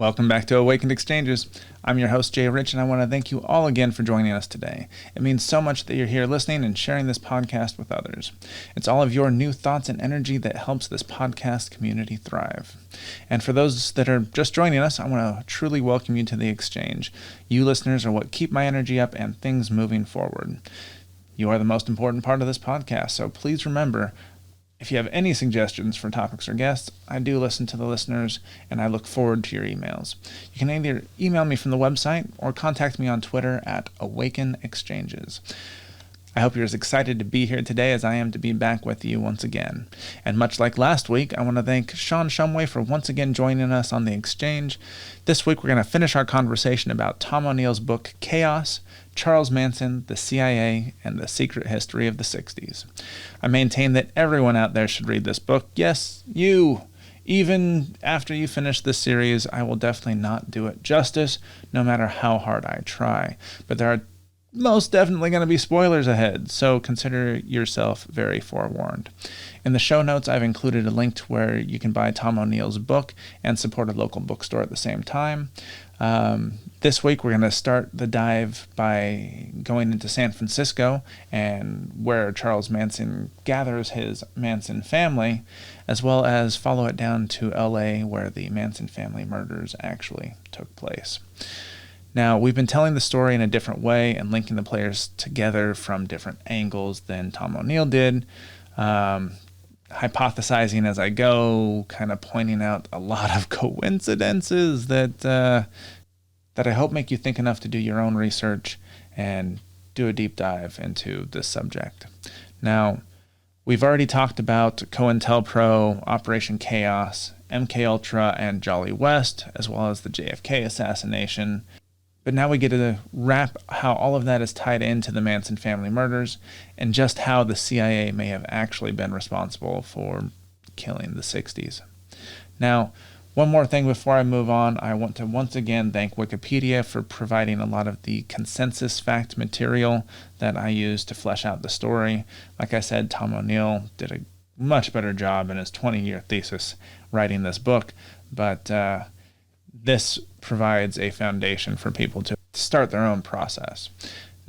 Welcome back to Awakened Exchanges. I'm your host, Jay Rich, and I want to thank you all again for joining us today. It means so much that you're here listening and sharing this podcast with others. It's all of your new thoughts and energy that helps this podcast community thrive. And for those that are just joining us, I want to truly welcome you to the exchange. You listeners are what keep my energy up and things moving forward. You are the most important part of this podcast, so please remember, if you have any suggestions for topics or guests, I do listen to the listeners, and I look forward to your emails. You can either email me from the website or contact me on Twitter at Awaken Exchanges. I hope you're as excited to be here today as I am to be back with you once again. And much like last week, I want to thank Shawn Shumway for once again joining us on the exchange. This week, we're going to finish our conversation about Tom O'Neill's book, Chaos, Charles Manson, the CIA, and the Secret History of the 60s. I maintain that everyone out there should read this book. Yes, you. Even after you finish this series, I will definitely not do it justice, no matter how hard I try. But there are most definitely going to be spoilers ahead, so consider yourself very forewarned. In the show notes, I've included a link to where you can buy Tom O'Neill's book and support a local bookstore at the same time. This week, we're going to start the dive by going into San Francisco and where Charles Manson gathers his Manson family, as well as follow it down to LA where the Manson Family Murders actually took place. Now, we've been telling the story in a different way and linking the players together from different angles than Tom O'Neill did, hypothesizing as I go, kind of pointing out a lot of coincidences that I hope make you think enough to do your own research and do a deep dive into this subject. Now, we've already talked about CoIntelPro, Operation Chaos, MKUltra, and Jolly West, as well as the JFK assassination. But now we get to wrap how all of that is tied into the Manson Family Murders and just how the CIA may have actually been responsible for killing the 60s. Now, one more thing before I move on, I want to once again thank Wikipedia for providing a lot of the consensus fact material that I use to flesh out the story. Like I said, Tom O'Neill did a much better job in his 20-year thesis writing this book, but this provides a foundation for people to start their own process.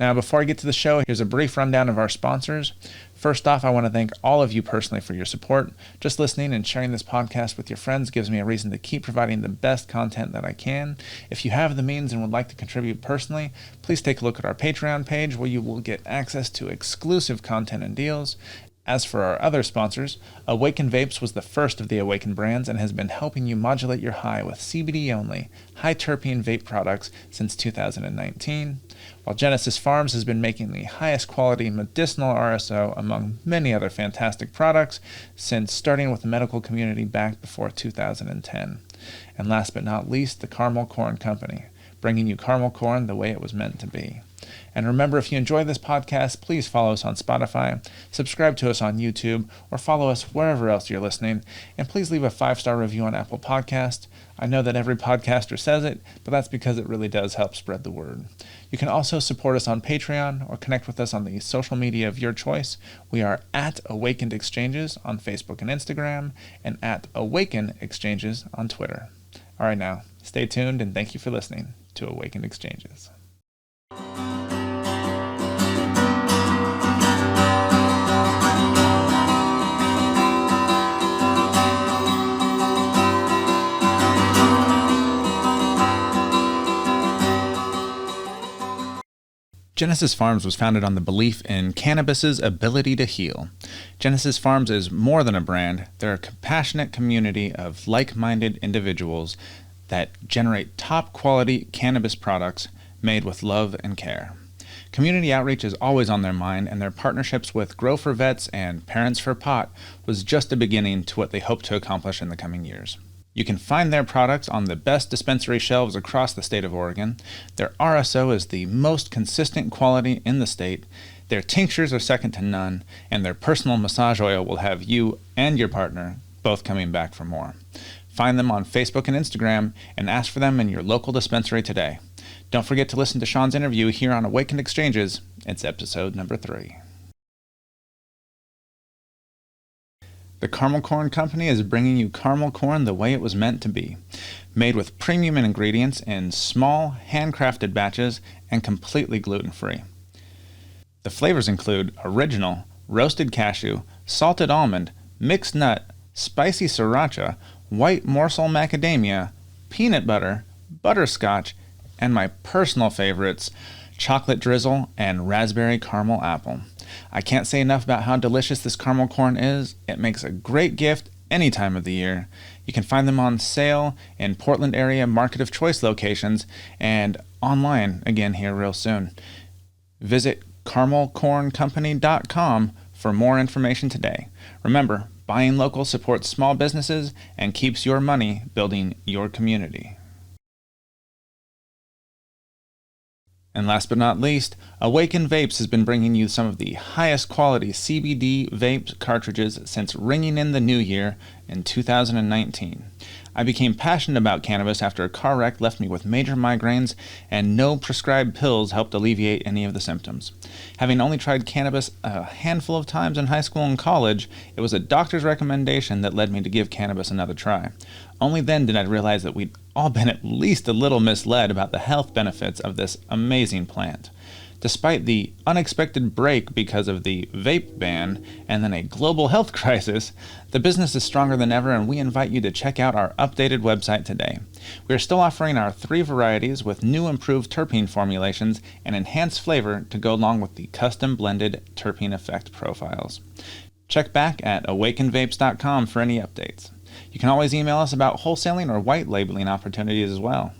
Now, before I get to the show, here's a brief rundown of our sponsors. First off, I want to thank all of you personally for your support. Just listening and sharing this podcast with your friends gives me a reason to keep providing the best content that I can. If you have the means and would like to contribute personally, please take a look at our Patreon page where you will get access to exclusive content and deals. As for our other sponsors, Awakened Vapes was the first of the Awakened brands and has been helping you modulate your high with CBD-only, high-terpene vape products since 2019, while Genesis Pharms has been making the highest quality medicinal RSO among many other fantastic products since starting with the medical community back before 2010. And last but not least, the Caramel Corn Company, bringing you caramel corn the way it was meant to be. And remember, if you enjoy this podcast, please follow us on Spotify, subscribe to us on YouTube, or follow us wherever else you're listening, and please leave a 5-star review on Apple Podcasts. I know that every podcaster says it, but that's because it really does help spread the word. You can also support us on Patreon or connect with us on the social media of your choice. We are at Awakened Exchanges on Facebook and Instagram, and at Awaken Exchanges on Twitter. All right, now, stay tuned, and thank you for listening to Awakened Exchanges. Genesis Pharms was founded on the belief in cannabis's ability to heal. Genesis Pharms is more than a brand. They're a compassionate community of like-minded individuals that generate top-quality cannabis products made with love and care. Community outreach is always on their mind, and their partnerships with Grow for Vets and Parents for Pot was just a beginning to what they hope to accomplish in the coming years. You can find their products on the best dispensary shelves across the state of Oregon. Their RSO is the most consistent quality in the state. Their tinctures are second to none, and their personal massage oil will have you and your partner both coming back for more. Find them on Facebook and Instagram, and ask for them in your local dispensary today. Don't forget to listen to Shawn's interview here on Awakened Exchanges. It's episode number 3. The Caramel Corn Company is bringing you caramel corn the way it was meant to be. made with premium ingredients in small, handcrafted batches and completely gluten-free. The flavors include original, roasted cashew, salted almond, mixed nut, spicy sriracha, white morsel macadamia, peanut butter, butterscotch, and my personal favorites, chocolate drizzle and raspberry caramel apple. I can't say enough about how delicious this caramel corn is. It makes a great gift any time of the year. You can find them on sale in Portland area Market of Choice locations and online again here real soon. Visit caramelcorncompany.com for more information today. Remember, buying local supports small businesses and keeps your money building your community. And last but not least, Awakened Vapes has been bringing you some of the highest quality CBD vape cartridges since ringing in the new year in 2019. I became passionate about cannabis after a car wreck left me with major migraines, and no prescribed pills helped alleviate any of the symptoms. Having only tried cannabis a handful of times in high school and college, it was a doctor's recommendation that led me to give cannabis another try. Only then did I realize that we'd all been at least a little misled about the health benefits of this amazing plant. Despite the unexpected break because of the vape ban and then a global health crisis, the business is stronger than ever, and we invite you to check out our updated website today. We are still offering our 3 varieties with new improved terpene formulations and enhanced flavor to go along with the custom blended terpene effect profiles. Check back at awakenedvapes.com for any updates. You can always email us about wholesaling or white labeling opportunities as well.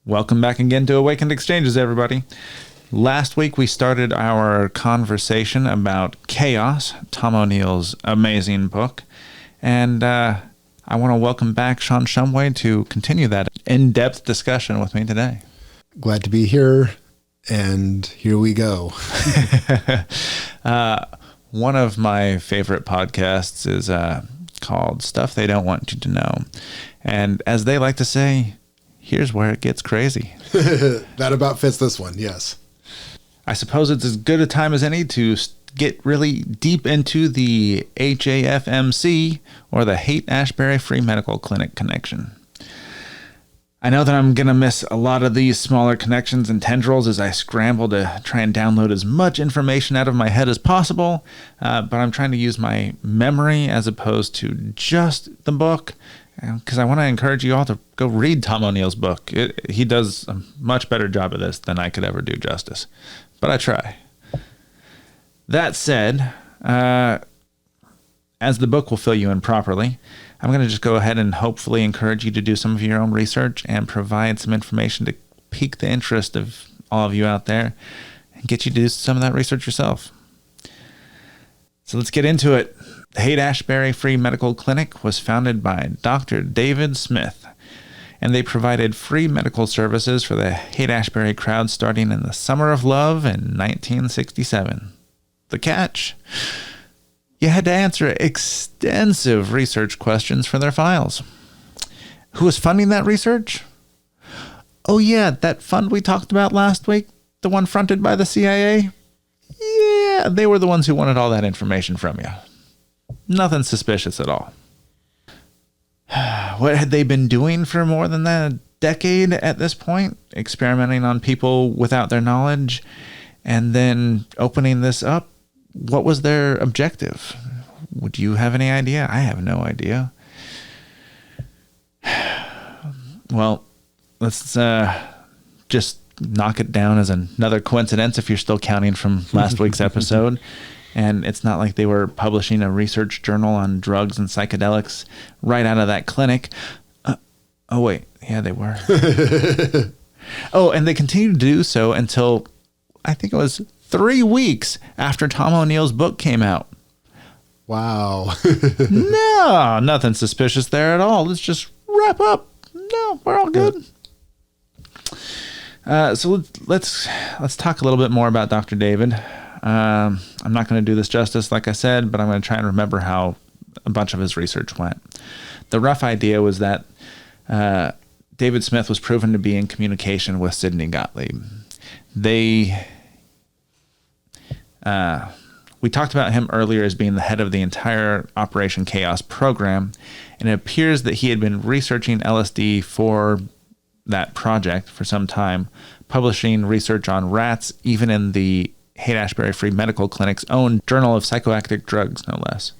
Welcome back again to Awakened Exchanges, everybody. Last week we started our conversation about Chaos, Tom O'Neill's amazing book, and I want to welcome back Shawn Shumway to continue that in-depth discussion with me today. Glad to be here, and here we go. One of my favorite podcasts is called Stuff They Don't Want You to Know, and as they like to say, here's where it gets crazy. That about fits this one, yes. I suppose it's as good a time as any to get really deep into the HAFMC, or the Haight-Ashbury Free Medical Clinic connection. I know that I'm going to miss a lot of these smaller connections and tendrils as I scramble to try and download as much information out of my head as possible, but I'm trying to use my memory as opposed to just the book, because I want to encourage you all to go read Tom O'Neill's book. He does a much better job of this than I could ever do justice, but I try. That said, as the book will fill you in properly, I'm going to just go ahead and hopefully encourage you to do some of your own research and provide some information to pique the interest of all of you out there and get you to do some of that research yourself. So let's get into it. The Haight-Ashbury Free Medical Clinic was founded by Dr. David Smith, and they provided free medical services for the Haight-Ashbury crowd starting in the Summer of Love in 1967. The catch? You had to answer extensive research questions for their files. Who was funding that research? Oh yeah, that fund we talked about last week, the one fronted by the CIA? Yeah, they were the ones who wanted all that information from you. Nothing suspicious at all. What had they been doing for more than a decade at this point? Experimenting on people without their knowledge and then opening this up? What was their objective? Would you have any idea? I have no idea. Well, let's just knock it down as another coincidence if you're still counting from last week's episode. And it's not like they were publishing a research journal on drugs and psychedelics right out of that clinic. Oh, wait. Yeah, they were. Oh, and they continued to do so until I think it was 3 weeks after Tom O'Neill's book came out. Wow. No, nothing suspicious there at all. Let's just wrap up. No, we're all good. So let's talk a little bit more about Dr. David. I'm not going to do this justice, like I said, but I'm going to try and remember how a bunch of his research went. The rough idea was that David Smith was proven to be in communication with Sidney Gottlieb. We talked about him earlier as being the head of the entire Operation Chaos program, and it appears that he had been researching LSD for that project for some time, publishing research on rats, even in the Haight-Ashbury Free Medical Clinic's own Journal of Psychoactive Drugs, no less.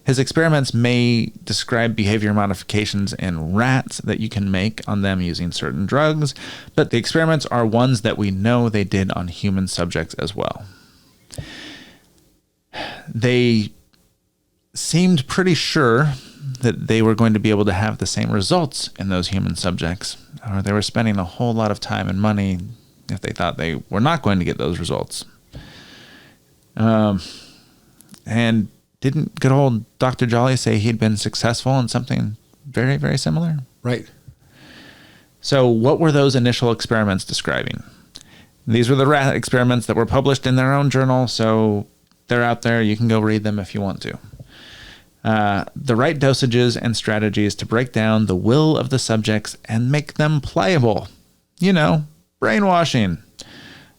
His experiments may describe behavior modifications in rats that you can make on them using certain drugs, but the experiments are ones that we know they did on human subjects as well. They seemed pretty sure that they were going to be able to have the same results in those human subjects, or they were spending a whole lot of time and money if they thought they were not going to get those results. And didn't good old Dr. Jolly say he'd been successful in something very, very similar? Right. So what were those initial experiments describing? These were the rat experiments that were published in their own journal, so they're out there. You can go read them if you want to. The right dosages and strategies to break down the will of the subjects and make them pliable. You know, brainwashing.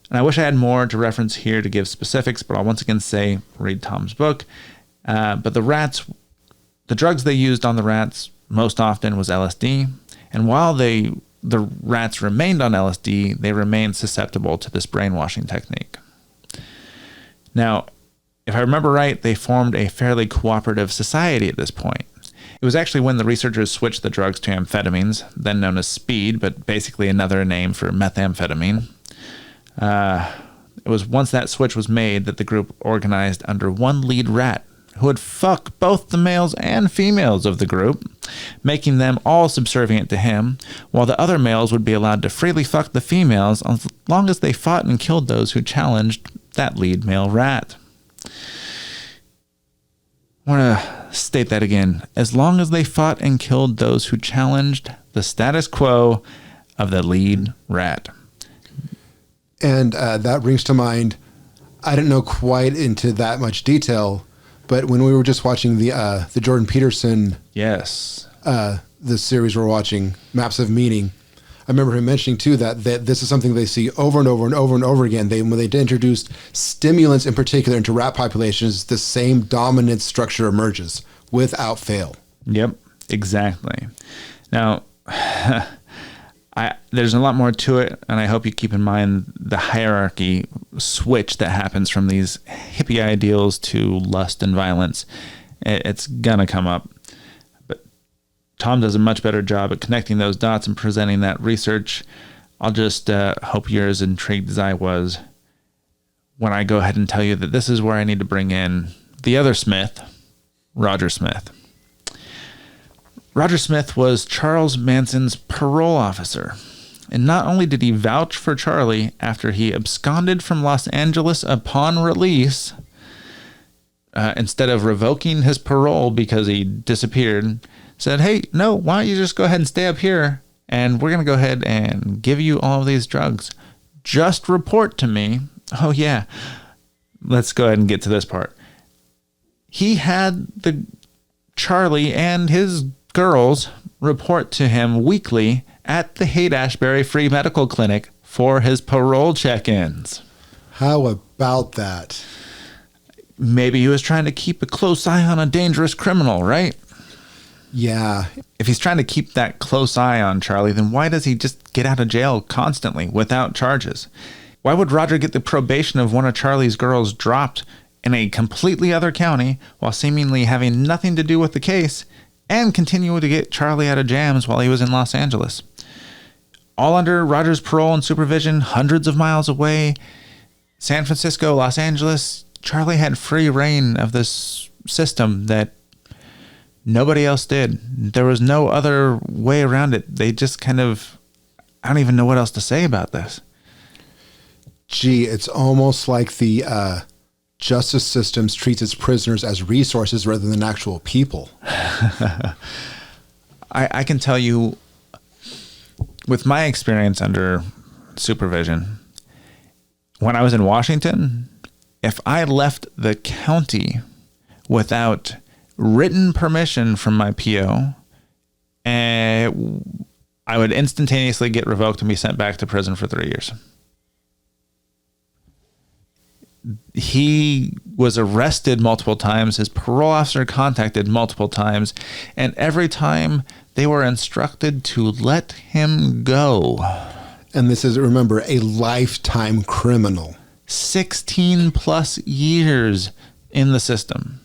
And I wish I had more to reference here to give specifics, but I'll once again say, read Tom's book. But the drugs they used on the rats most often was LSD. And while the rats remained on LSD, they remained susceptible to this brainwashing technique. Now, if I remember right, they formed a fairly cooperative society at this point. It was actually when the researchers switched the drugs to amphetamines, then known as speed, but basically another name for methamphetamine. It was once that switch was made that the group organized under one lead rat who would fuck both the males and females of the group, making them all subservient to him, while the other males would be allowed to freely fuck the females as long as they fought and killed those who challenged that lead male rat. I want to state that again. As long as they fought and killed those who challenged the status quo of the lead rat. And that brings to mind, I didn't know quite into that much detail, but when we were just watching the Jordan Peterson, yes, the series we're watching, Maps of Meaning, I remember him mentioning too that this is something they see over and over and over and over again. When they introduce stimulants in particular into rat populations, the same dominant structure emerges without fail. Yep, exactly. Now, there's a lot more to it, and I hope you keep in mind the hierarchy switch that happens from these hippie ideals to lust and violence. It's gonna come up. But Tom does a much better job at connecting those dots and presenting that research. I'll just hope you're as intrigued as I was when I go ahead and tell you that this is where I need to bring in the other Smith, Roger Smith. Roger Smith was Charles Manson's parole officer, and not only did he vouch for Charlie after he absconded from Los Angeles upon release, instead of revoking his parole because he disappeared, said, hey, no, why don't you just go ahead and stay up here, and we're going to go ahead and give you all of these drugs. Just report to me. Oh, yeah. Let's go ahead and get to this part. He had the Charlie and his girls report to him weekly at the Haight-Ashbury Free Medical Clinic for his parole check-ins. How about that? Maybe he was trying to keep a close eye on a dangerous criminal, right? Yeah. If he's trying to keep that close eye on Charlie, then why does he just get out of jail constantly without charges? Why would Roger get the probation of one of Charlie's girls dropped in a completely other county while seemingly having nothing to do with the case, and continue to get Charlie out of jams while he was in Los Angeles? All under Roger's parole and supervision, hundreds of miles away, San Francisco, Los Angeles. Charlie had free reign of this system that nobody else did. There was no other way around it. They just kind of, I don't even know what else to say about this. Gee, it's almost like the justice systems treats its prisoners as resources rather than actual people. I can tell you, with my experience under supervision, when I was in Washington, if I left the county without written permission from my PO, I would instantaneously get revoked and be sent back to prison for 3 years. He was arrested multiple times. His parole officer contacted multiple times. And every time they were instructed to let him go. And this is, remember, a lifetime criminal. 16 plus years in the system.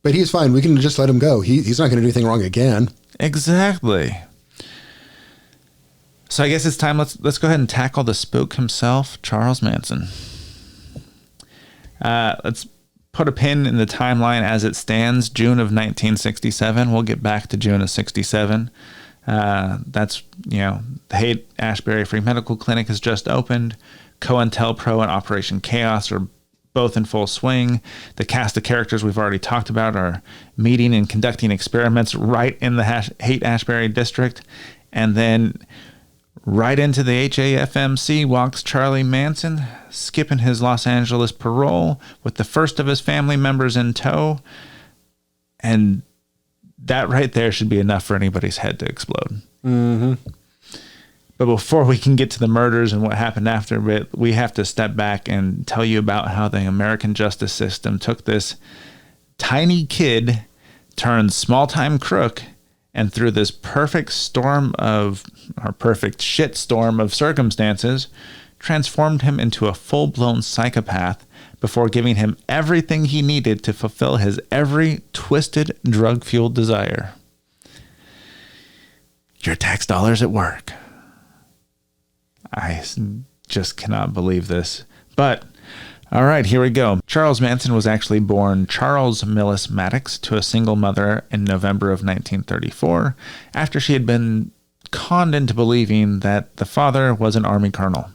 But he's fine. We can just let him go. He's not going to do anything wrong again. Exactly. So I guess it's time. Let's go ahead and tackle the spook himself, Charles Manson. Let's put a pin in the timeline as it stands. June of 1967. We'll get back to June of 67. That's, the Haight-Ashbury Free Medical Clinic has just opened. CoIntelPro and Operation Chaos are both in full swing. The cast of characters we've already talked about are meeting and conducting experiments right in the Haight-Ashbury district. And then right into the HAFMC walks Charlie Manson, skipping his Los Angeles parole with the first of his family members in tow. And that right there should be enough for anybody's head to explode. Mm-hmm. But before we can get to the murders and what happened after, we have to step back and tell you about how the American justice system took this tiny kid turned small-time crook, and through this perfect shitstorm of circumstances, transformed him into a full-blown psychopath before giving him everything he needed to fulfill his every twisted, drug-fueled desire. Your tax dollars at work. I just cannot believe this. But, all right, here we go. Charles Manson was actually born Charles Millis Maddox to a single mother in November of 1934, after she had been conned into believing that the father was an Army colonel.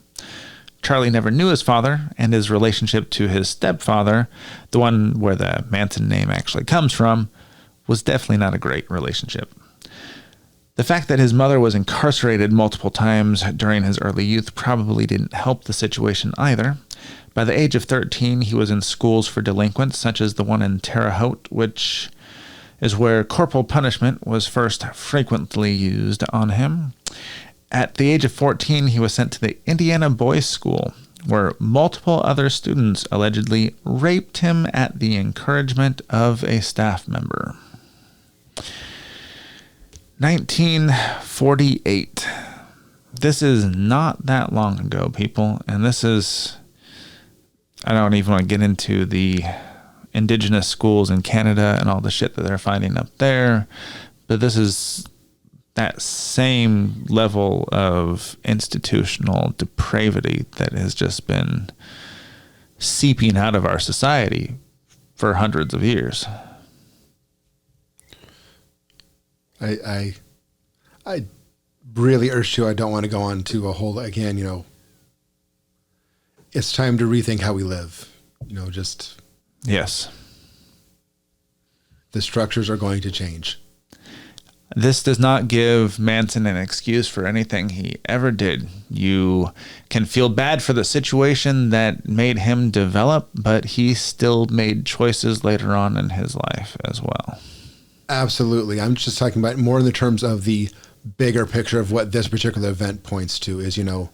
Charlie never knew his father, and his relationship to his stepfather, the one where the Manson name actually comes from, was definitely not a great relationship. The fact that his mother was incarcerated multiple times during his early youth probably didn't help the situation either. By the age of 13, he was in schools for delinquents, such as the one in Terre Haute, which is where corporal punishment was first frequently used on him. At the age of 14, he was sent to the Indiana Boys School, where multiple other students allegedly raped him at the encouragement of a staff member. 1948. This is not that long ago, people. And this is, I don't even want to get into the indigenous schools in Canada and all the shit that they're finding up there. But this is that same level of institutional depravity that has just been seeping out of our society for hundreds of years. I really urge you, I don't want to go on to a whole, again, it's time to rethink how we live, just. Yes. The structures are going to change. This does not give Manson an excuse for anything he ever did. You can feel bad for the situation that made him develop, but he still made choices later on in his life as well. Absolutely. I'm just talking about more in the terms of the bigger picture of what this particular event points to is, I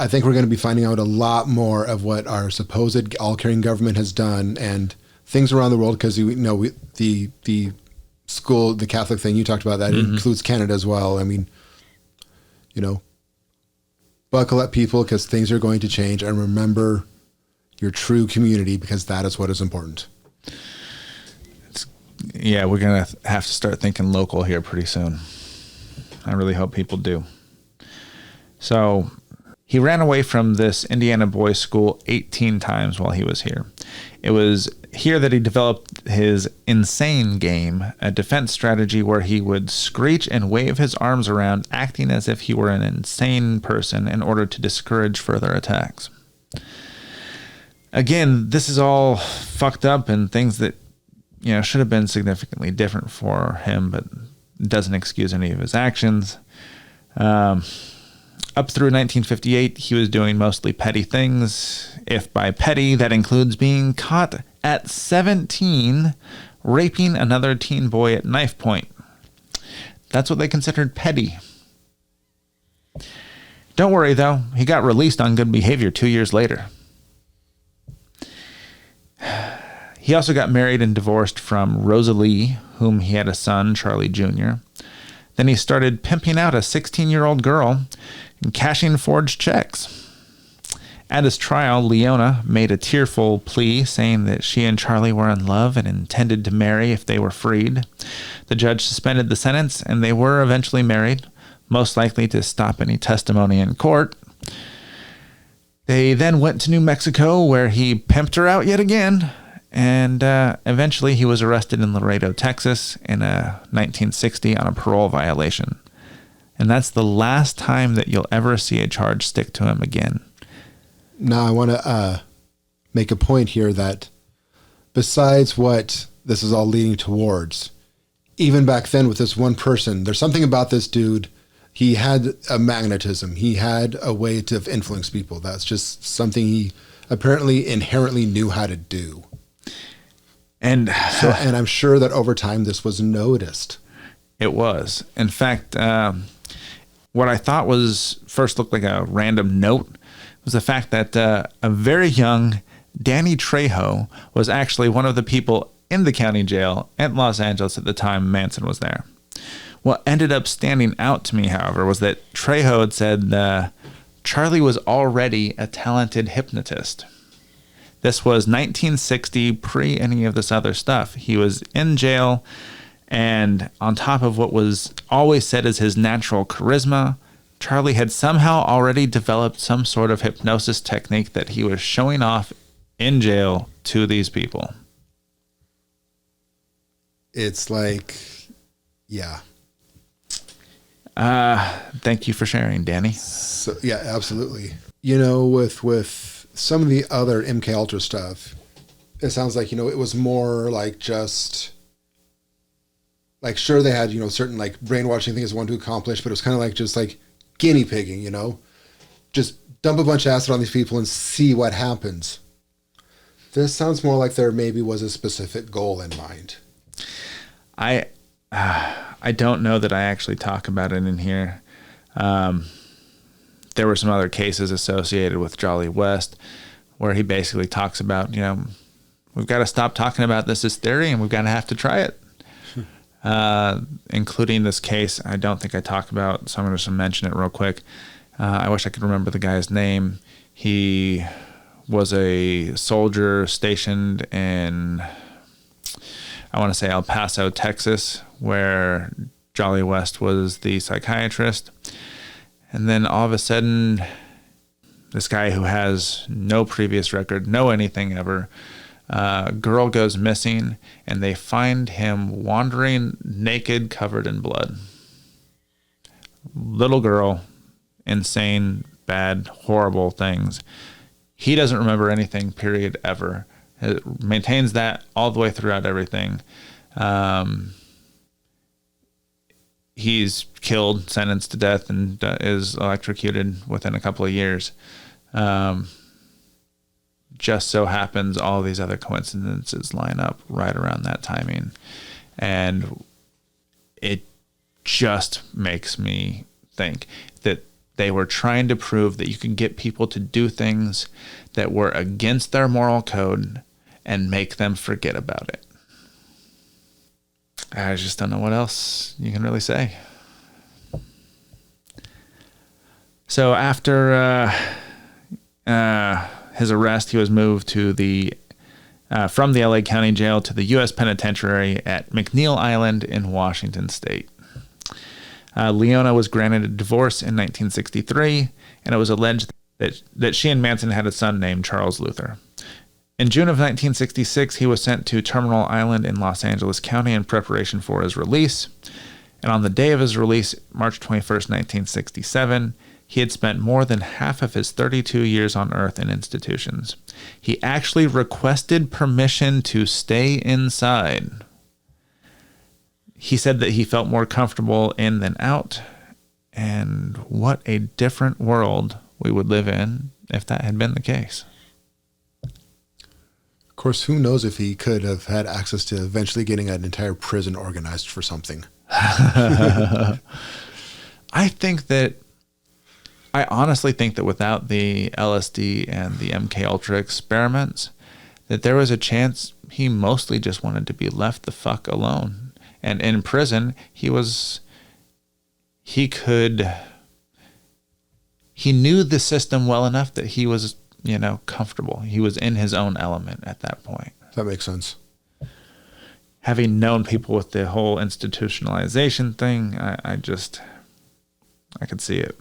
think we're going to be finding out a lot more of what our supposed all-caring government has done and things around the world, because the school, the Catholic thing you talked about, that includes Canada as well. I mean, buckle up, people, because things are going to change, and remember your true community, because that is what is important. Yeah, we're going to have to start thinking local here pretty soon. I really hope people do. So he ran away from this Indiana boys' school 18 times while he was here. It was here that he developed his insane game, a defense strategy where he would screech and wave his arms around, acting as if he were an insane person in order to discourage further attacks. Again, this is all fucked up and things that should have been significantly different for him, but doesn't excuse any of his actions. Up through 1958, he was doing mostly petty things. If by petty, that includes being caught at 17 raping another teen boy at knife point. That's what they considered petty. Don't worry, though. He got released on good behavior 2 years later. He also got married and divorced from Rosalie, whom he had a son, Charlie Jr. Then he started pimping out a 16-year-old girl and cashing forged checks. At his trial, Leona made a tearful plea saying that she and Charlie were in love and intended to marry if they were freed. The judge suspended the sentence, and they were eventually married, most likely to stop any testimony in court. They then went to New Mexico, where he pimped her out yet again, and eventually he was arrested in Laredo, Texas in 1960 on a parole violation. And that's the last time that you'll ever see a charge stick to him again. Now, I want to make a point here that besides what this is all leading towards, even back then with this one person, there's something about this dude. He had a magnetism. He had a way to influence people. That's just something he apparently inherently knew how to do. And I'm sure that over time this was noticed. It was. In fact, what I thought was first looked like a random note was the fact that a very young Danny Trejo was actually one of the people in the county jail at Los Angeles at the time Manson was there. What ended up standing out to me, however, was that Trejo had said Charlie was already a talented hypnotist. This was 1960, pre any of this other stuff. He was in jail, and on top of what was always said as his natural charisma, Charlie had somehow already developed some sort of hypnosis technique that he was showing off in jail to these people. It's like, yeah. Thank you for sharing, Danny. So, yeah, absolutely. You know, with some of the other MKUltra stuff, it sounds like, it was more like just, like, sure, they had, certain, like, brainwashing things they wanted to accomplish, but it was kind of like just, like, guinea pigging, just dump a bunch of acid on these people and see what happens. This sounds more like there maybe was a specific goal in mind. I don't know that I actually talk about it in here. There were some other cases associated with Jolly West where he basically talks about, we've got to stop talking about this as theory and we've got to have to try it. Including this case, I don't think I talked about, so I'm going to mention it real quick. I wish I could remember the guy's name. He was a soldier stationed in, I want to say El Paso, Texas, where Jolly West was the psychiatrist. And then all of a sudden, this guy who has no previous record, no anything ever, girl goes missing, and they find him wandering naked, covered in blood. Little girl, insane, bad, horrible things. He doesn't remember anything, period, ever. It maintains that all the way throughout everything. He's killed, sentenced to death, and is electrocuted within a couple of years. Just so happens all these other coincidences line up right around that timing. And it just makes me think that they were trying to prove that you can get people to do things that were against their moral code and make them forget about it. I just don't know what else you can really say. So after his arrest, he was moved to from the LA County Jail to the U.S. Penitentiary at McNeil Island in Washington State. Leona was granted a divorce in 1963, and it was alleged that she and Manson had a son named Charles Luther. In June of 1966, he was sent to Terminal Island in Los Angeles County in preparation for his release. And on the day of his release, March 21st, 1967, he had spent more than half of his 32 years on Earth in institutions. He actually requested permission to stay inside. He said that he felt more comfortable in than out. And what a different world we would live in if that had been the case. Of course, who knows if he could have had access to eventually getting an entire prison organized for something. I honestly think that without the LSD and the MKUltra experiments, that there was a chance he mostly just wanted to be left the fuck alone. And in prison, he knew the system well enough that he was, comfortable. He was in his own element at that point. That makes sense. Having known people with the whole institutionalization thing, I could see it.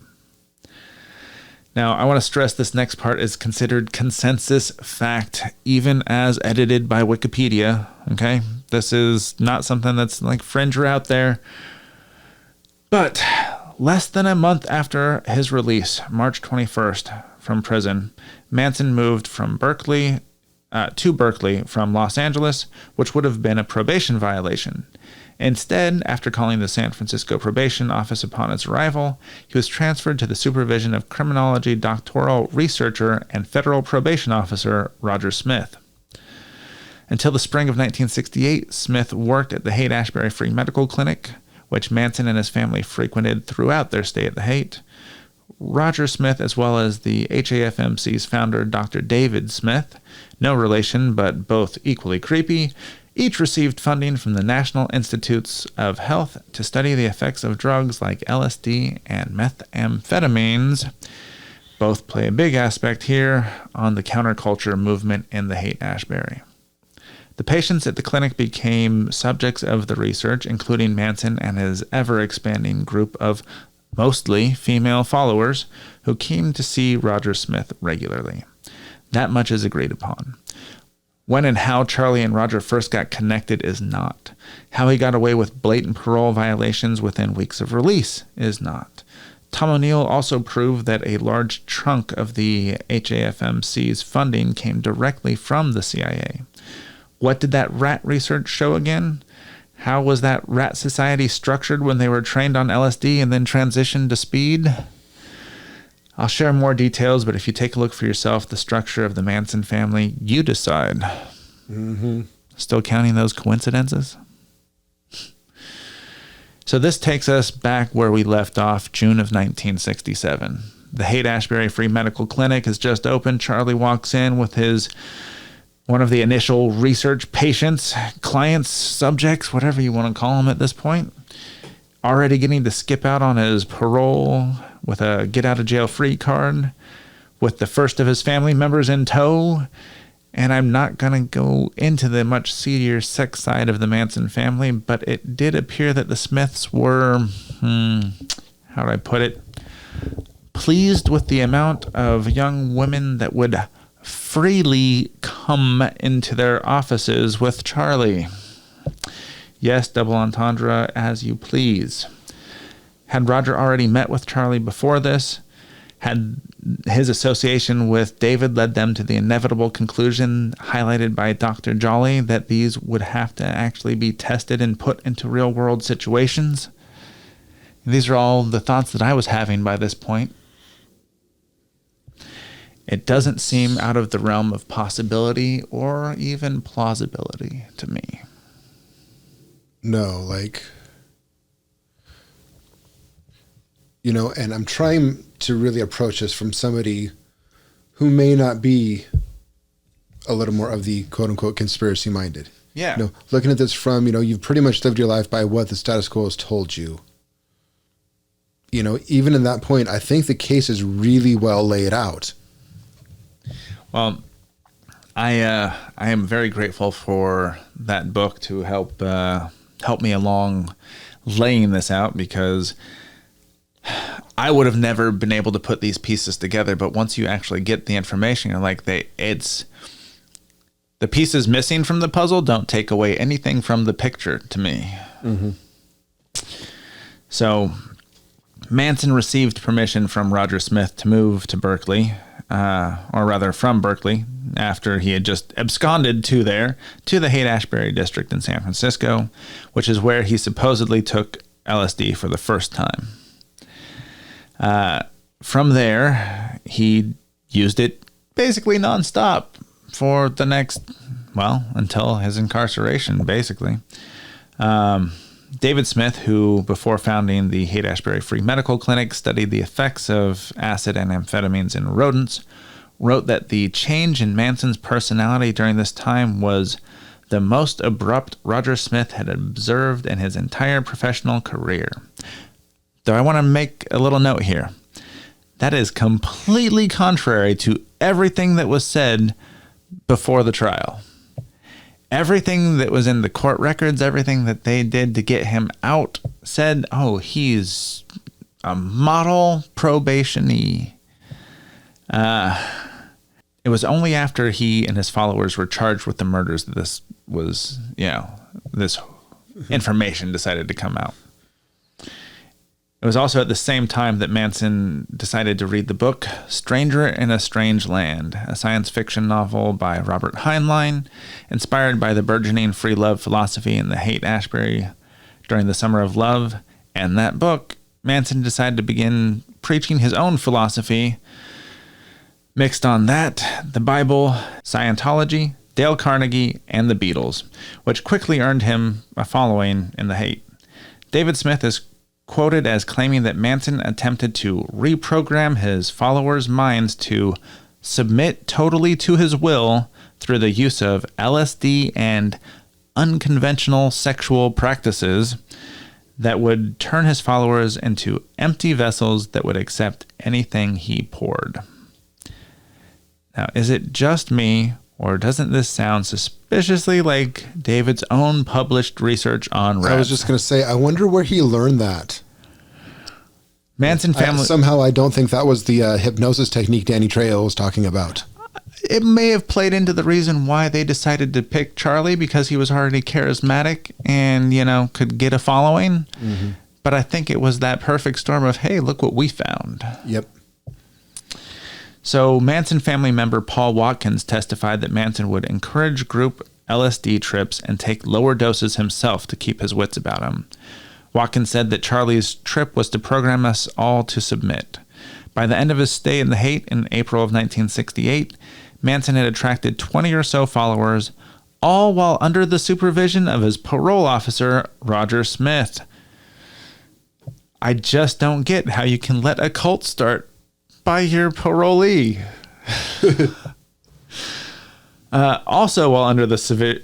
Now, I want to stress this next part is considered consensus fact, even as edited by Wikipedia. Okay? This is not something that's like fringe or out there. But less than a month after his release, March 21st, from prison, Manson moved from Berkeley to Berkeley from Los Angeles, which would have been a probation violation. Instead, after calling the San Francisco Probation Office upon his arrival, he was transferred to the supervision of criminology doctoral researcher and federal probation officer Roger Smith. Until the spring of 1968, Smith worked at the Haight-Ashbury Free Medical Clinic, which Manson and his family frequented throughout their stay at the Haight. Roger Smith, as well as the HAFMC's founder, Dr. David Smith, no relation but both equally creepy, each received funding from the National Institutes of Health to study the effects of drugs like LSD and methamphetamines. Both play a big aspect here on the counterculture movement in the Haight-Ashbury. The patients at the clinic became subjects of the research, including Manson and his ever-expanding group of mostly female followers who came to see Roger Smith regularly. That much is agreed upon. When and how Charlie and Roger first got connected is not. How he got away with blatant parole violations within weeks of release is not. Tom O'Neill also proved that a large chunk of the HAFMC's funding came directly from the CIA. What did that rat research show again? How was that rat society structured when they were trained on LSD and then transitioned to speed? I'll share more details, but if you take a look for yourself, the structure of the Manson family, you decide. Mm-hmm. Still counting those coincidences? So this takes us back where we left off, June of 1967. The Haight-Ashbury Free Medical Clinic has just opened. Charlie walks in with one of the initial research patients, clients, subjects, whatever you want to call them at this point, already getting to skip out on his parole with a get-out-of-jail-free card, with the first of his family members in tow. And I'm not going to go into the much seedier sex side of the Manson family, but it did appear that the Smiths were, how do I put it, pleased with the amount of young women that would freely come into their offices with Charlie. Yes, double entendre, as you please. Had Roger already met with Charlie before this? Had his association with David led them to the inevitable conclusion highlighted by Dr. Jolly that these would have to actually be tested and put into real-world situations? These are all the thoughts that I was having by this point. It doesn't seem out of the realm of possibility or even plausibility to me. No, and I'm trying to really approach this from somebody who may not be a little more of the quote-unquote conspiracy minded. Yeah. Looking at this from, you've pretty much lived your life by what the status quo has told you. Even in that point, I think the case is really well laid out. Well, I am very grateful for that book to help me along laying this out, because I would have never been able to put these pieces together. But once you actually get the information, you're like, the pieces missing from the puzzle don't take away anything from the picture to me. Mm-hmm. So Manson received permission from Roger Smith to move to Berkeley, or rather from Berkeley, after he had just absconded to the Haight-Ashbury district in San Francisco, which is where he supposedly took LSD for the first time. From there, he used it basically nonstop for the next, until his incarceration, basically. David Smith, who before founding the Haight-Ashbury Free Medical Clinic studied the effects of acid and amphetamines in rodents, wrote that the change in Manson's personality during this time was the most abrupt Roger Smith had observed in his entire professional career. Though I want to make a little note here. That is completely contrary to everything that was said before the trial. Everything that was in the court records, everything that they did to get him out, said, oh, he's a model probationee. It was only after he and his followers were charged with the murders that this was, this information decided to come out. It was also at the same time that Manson decided to read the book Stranger in a Strange Land, a science fiction novel by Robert Heinlein, inspired by the burgeoning free love philosophy in the Haight-Ashbury during the Summer of Love. And that book, Manson decided to begin preaching his own philosophy. Mixed on that, the Bible, Scientology, Dale Carnegie, and the Beatles, which quickly earned him a following in the Haight. David Smith is quoted as claiming that Manson attempted to reprogram his followers' minds to submit totally to his will through the use of LSD and unconventional sexual practices that would turn his followers into empty vessels that would accept anything he poured. Now, is it just me, or doesn't this sound suspiciously like David's own published research on rats? I was just going to say, I wonder where he learned that. Manson family... Somehow I don't think that was the hypnosis technique Danny Trejo was talking about. It may have played into the reason why they decided to pick Charlie, because he was already charismatic and, could get a following. Mm-hmm. But I think it was that perfect storm of, hey, look what we found. Yep. So Manson family member Paul Watkins testified that Manson would encourage group LSD trips and take lower doses himself to keep his wits about him. Watkins said that Charlie's trip was to program us all to submit. By the end of his stay in the Haight in April of 1968, Manson had attracted 20 or so followers, all while under the supervision of his parole officer, Roger Smith. I just don't get how you can let a cult start by your parolee. Also, while under the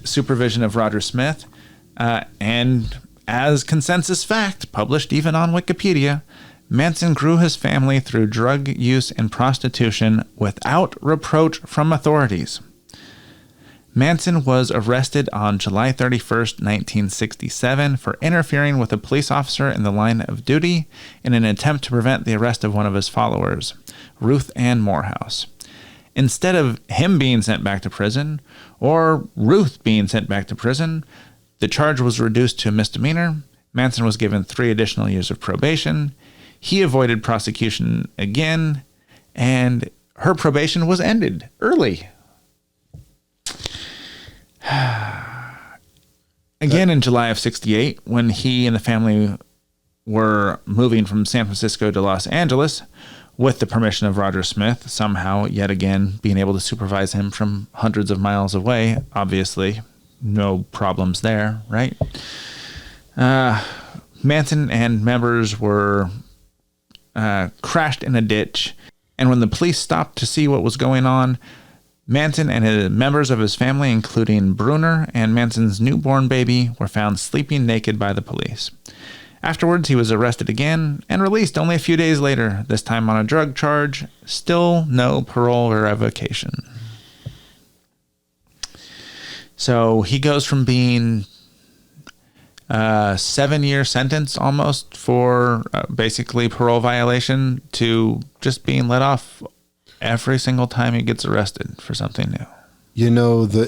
supervision of Roger Smith, and as consensus fact, published even on Wikipedia, Manson grew his family through drug use and prostitution without reproach from authorities. Manson was arrested on July 31st, 1967 for interfering with a police officer in the line of duty in an attempt to prevent the arrest of one of his followers, Ruth Ann Morehouse. Instead of him being sent back to prison, or Ruth being sent back to prison, the charge was reduced to a misdemeanor. Manson was given 3 additional years of probation. He avoided prosecution again, and her probation was ended early. Again in July of 68, when he and the family were moving from San Francisco to Los Angeles, with the permission of Roger Smith, somehow, yet again, being able to supervise him from hundreds of miles away, obviously, no problems there, right? Manson and members were crashed in a ditch, and when the police stopped to see what was going on, Manson and members of his family, including Bruner and Manson's newborn baby, were found sleeping naked by the police. Afterwards, he was arrested again and released only a few days later, this time on a drug charge. Still no parole or revocation. So he goes from being a 7-year sentence almost for basically parole violation to just being let off every single time he gets arrested for something new.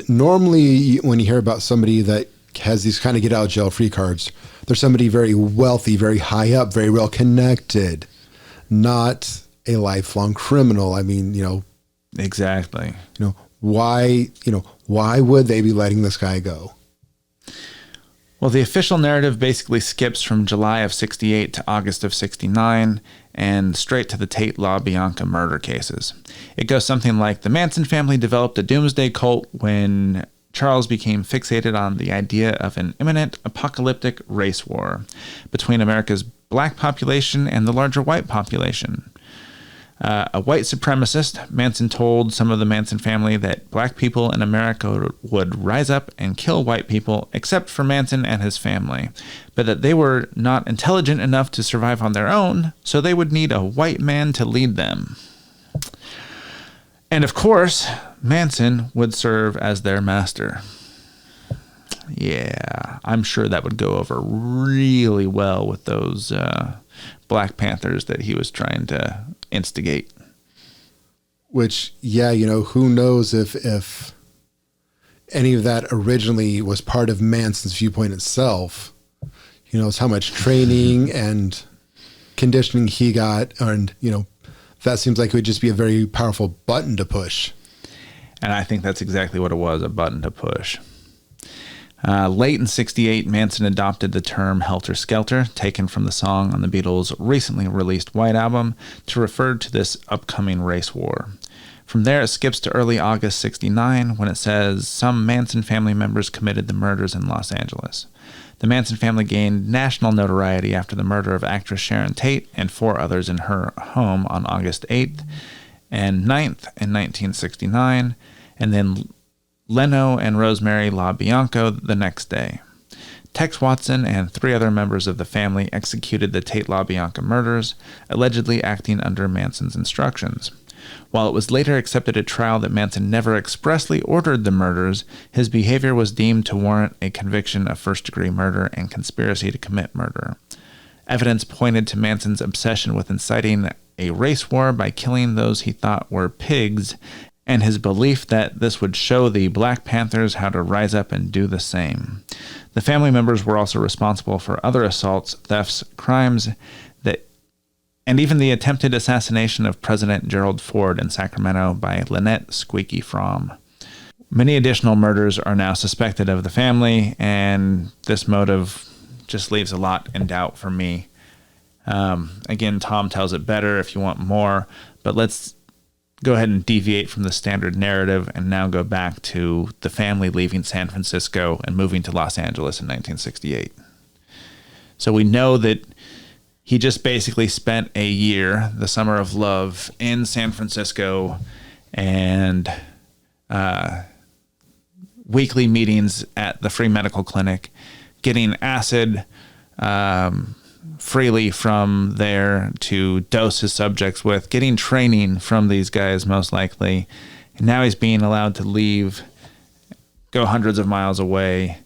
Normally when you hear about somebody that has these kind of get out of jail free cards, they're somebody very wealthy, very high up, very well connected, not a lifelong criminal. I mean, exactly. Why would they be letting this guy go? Well, the official narrative basically skips from July of 68 to August of 69 and straight to the Tate LaBianca murder cases. It goes something like, the Manson family developed a doomsday cult when Charles became fixated on the idea of an imminent apocalyptic race war between America's black population and the larger white population. A white supremacist, Manson told some of the Manson family that black people in America would rise up and kill white people, except for Manson and his family, but that they were not intelligent enough to survive on their own, so they would need a white man to lead them. And of course, Manson would serve as their master. Yeah, I'm sure that would go over really well with those Black Panthers that he was trying to instigate. Which, yeah, who knows if any of that originally was part of Manson's viewpoint itself. It's how much training and conditioning he got, and, that seems like it would just be a very powerful button to push. And I think that's exactly what it was, a button to push. Late in 1968, Manson adopted the term Helter Skelter, taken from the song on the Beatles' recently released White Album, to refer to this upcoming race war. From there, it skips to early August 1969, when it says some Manson family members committed the murders in Los Angeles. The Manson family gained national notoriety after the murder of actress Sharon Tate and 4 others in her home on August 8th and 9th in 1969, and then Leno and Rosemary LaBianco the next day. Tex Watson and 3 other members of the family executed the Tate LaBianca murders, allegedly acting under Manson's instructions. While it was later accepted at trial that Manson never expressly ordered the murders, his behavior was deemed to warrant a conviction of first-degree murder and conspiracy to commit murder. Evidence pointed to Manson's obsession with inciting a race war by killing those he thought were pigs, and his belief that this would show the Black Panthers how to rise up and do the same. The family members were also responsible for other assaults, thefts, crimes, and even the attempted assassination of President Gerald Ford in Sacramento by Lynette Squeaky Fromm. Many additional murders are now suspected of the family, and this motive just leaves a lot in doubt for me. Again, Tom tells it better if you want more, but let's go ahead and deviate from the standard narrative and now go back to the family leaving San Francisco and moving to Los Angeles in 1968. So we know that he just basically spent a year, the summer of love, in San Francisco, and weekly meetings at the free medical clinic, getting acid freely from there to dose his subjects with, getting training from these guys most likely. And now he's being allowed to leave, go hundreds of miles away,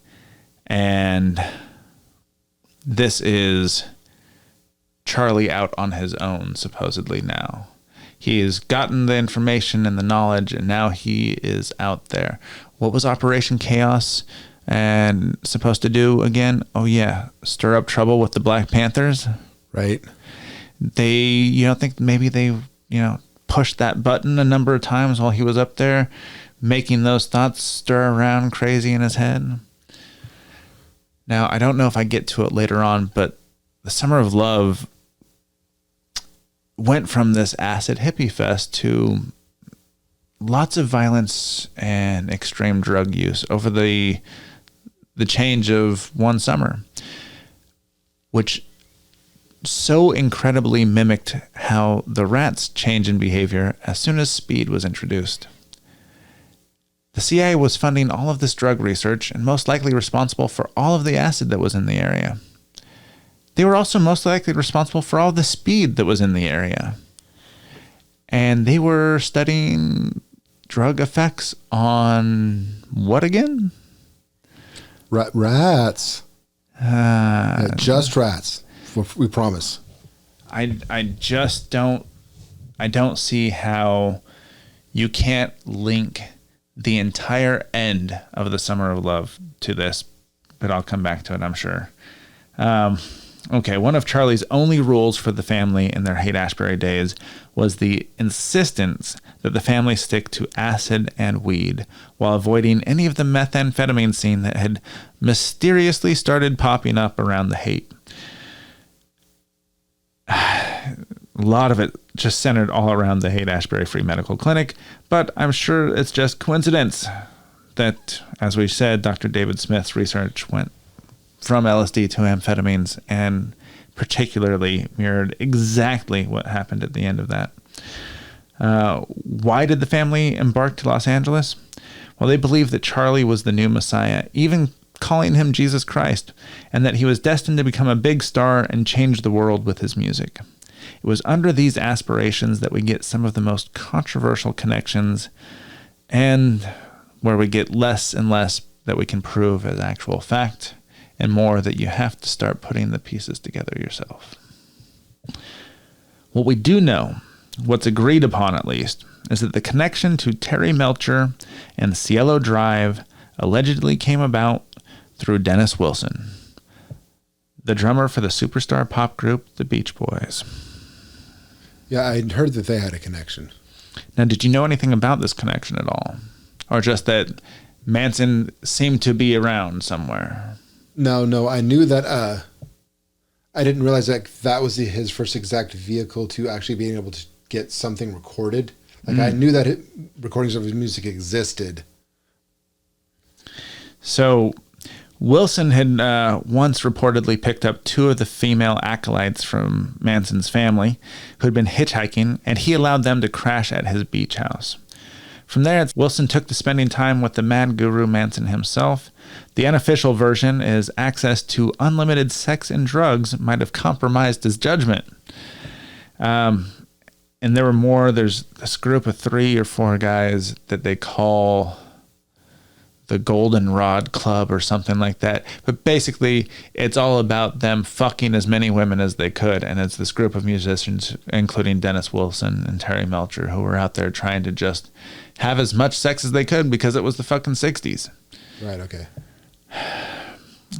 and this is Charlie out on his own, supposedly now. He has gotten the information and the knowledge, and now he is out there. What was Operation Chaos and supposed to do again? Oh yeah, stir up trouble with the Black Panthers. Right. They, think maybe they, pushed that button a number of times while he was up there, making those thoughts stir around crazy in his head. Now, I don't know if I get to it later on, but the Summer of Love went from this acid hippie fest to lots of violence and extreme drug use over the change of one summer, which so incredibly mimicked how the rats change in behavior as soon as speed was introduced. The CIA was funding all of this drug research and most likely responsible for all of the acid that was in the area. They were also most likely responsible for all the speed that was in the area. And they were studying drug effects on what again? Rats. Just rats. We promise. I don't see how you can't link the entire end of the Summer of Love to this, but I'll come back to it, I'm sure. Okay, one of Charlie's only rules for the family in their Haight-Ashbury days was the insistence that the family stick to acid and weed while avoiding any of the methamphetamine scene that had mysteriously started popping up around the Haight. A lot of it just centered all around the Haight-Ashbury Free Medical Clinic, but I'm sure it's just coincidence that, as we said, Dr. David Smith's research went from LSD to amphetamines and particularly mirrored exactly what happened at the end of that. Why did the family embark to Los Angeles? Well, they believed that Charlie was the new Messiah, even calling him Jesus Christ, and that he was destined to become a big star and change the world with his music. It was under these aspirations that we get some of the most controversial connections, and where we get less and less that we can prove as actual fact, and more that you have to start putting the pieces together yourself. What we do know, what's agreed upon at least, is that the connection to Terry Melcher and Cielo Drive allegedly came about through Dennis Wilson, the drummer for the superstar pop group The Beach Boys. Yeah, I'd heard that they had a connection. Now, did you know anything about this connection at all? Or just that Manson seemed to be around somewhere? No, I knew that. I didn't realize that was his first exact vehicle to actually being able to get something recorded. Like, I knew that recordings of his music existed. So Wilson had once reportedly picked up 2 of the female acolytes from Manson's family who had been hitchhiking, and he allowed them to crash at his beach house. From there, Wilson took to spending time with the mad guru Manson himself. The unofficial version is access to unlimited sex and drugs might have compromised his judgment. And there were more. There's this group of 3 or 4 guys that they call the Goldenrod Club or something like that. But basically, it's all about them fucking as many women as they could. And it's this group of musicians, including Dennis Wilson and Terry Melcher, who were out there trying to just have as much sex as they could because it was the fucking 60s. Right, okay.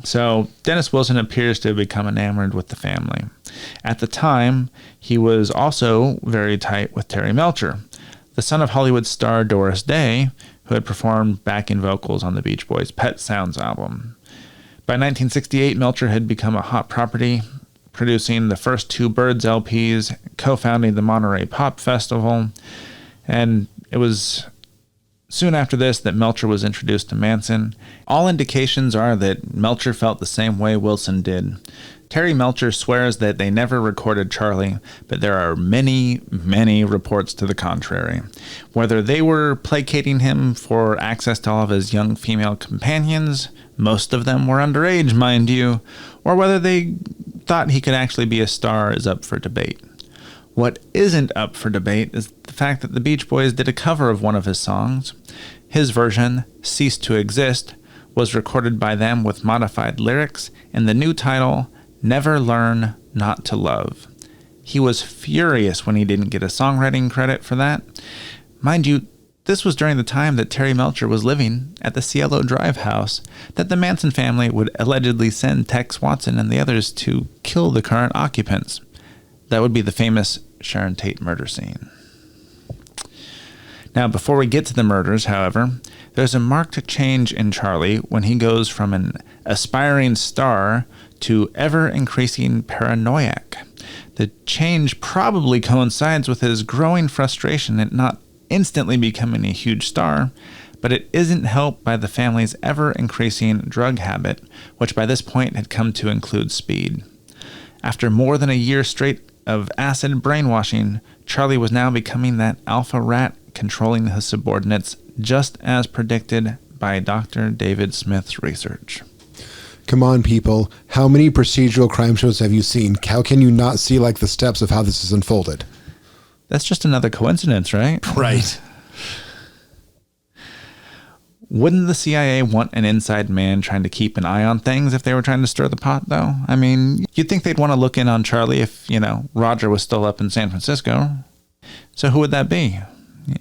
So Dennis Wilson appears to have become enamored with the family. At the time, he was also very tight with Terry Melcher, the son of Hollywood star Doris Day, who had performed backing vocals on the Beach Boys' Pet Sounds album. By 1968, Melcher had become a hot property, producing the first 2 Birds LPs, co-founding the Monterey Pop Festival, and it was soon after this that Melcher was introduced to Manson. All indications are that Melcher felt the same way Wilson did. Terry Melcher swears that they never recorded Charlie, but there are many, many reports to the contrary. Whether they were placating him for access to all of his young female companions, most of them were underage, mind you, or whether they thought he could actually be a star is up for debate. What isn't up for debate is the fact that the Beach Boys did a cover of one of his songs. His version, Cease to Exist, was recorded by them with modified lyrics and the new title, Never Learn Not to Love. He was furious when he didn't get a songwriting credit for that. Mind you, this was during the time that Terry Melcher was living at the Cielo Drive house that the Manson family would allegedly send Tex Watson and the others to kill the current occupants. That would be the famous Sharon Tate murder scene. Now, before we get to the murders, however, there's a marked change in Charlie when he goes from an aspiring star to ever-increasing paranoiac. The change probably coincides with his growing frustration at not instantly becoming a huge star, but it isn't helped by the family's ever-increasing drug habit, which by this point had come to include speed. After more than a year straight of acid brainwashing, Charlie was now becoming that alpha rat controlling his subordinates, just as predicted by Dr. David Smith's research. Come on, people. How many procedural crime shows have you seen? How can you not see like the steps of how this is unfolded? That's just another coincidence, right? Right. Wouldn't the CIA want an inside man trying to keep an eye on things if they were trying to stir the pot, though? I mean, you'd think they'd want to look in on Charlie if, Roger was still up in San Francisco. So who would that be? Yeah.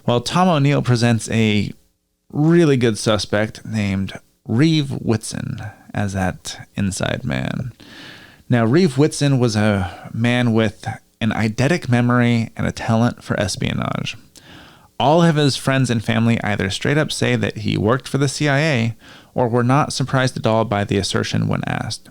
Well, Tom O'Neill presents a really good suspect named Reeve Whitson as that inside man. Now, Reeve Whitson was a man with an eidetic memory and a talent for espionage. All of his friends and family either straight up say that he worked for the CIA or were not surprised at all by the assertion when asked.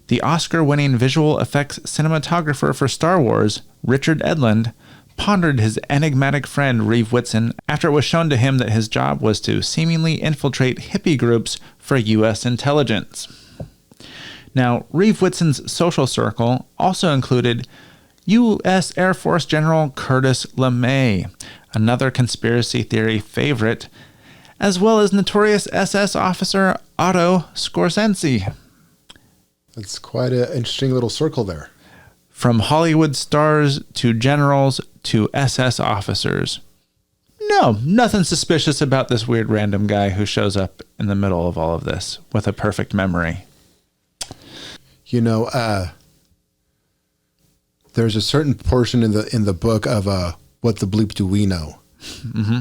The Oscar-winning visual effects cinematographer for Star Wars, Richard Edlund, pondered his enigmatic friend Reeve Whitson after it was shown to him that his job was to seemingly infiltrate hippie groups for U.S. intelligence. Now, Reeve Whitson's social circle also included U.S. Air Force General Curtis LeMay, another conspiracy theory favorite, as well as notorious SS officer Otto Skorzeny. That's quite an interesting little circle there. From Hollywood stars to generals to SS officers. No, nothing suspicious about this weird random guy who shows up in the middle of all of this with a perfect memory. You know, there's a certain portion in the book of What the Bleep Do We Know,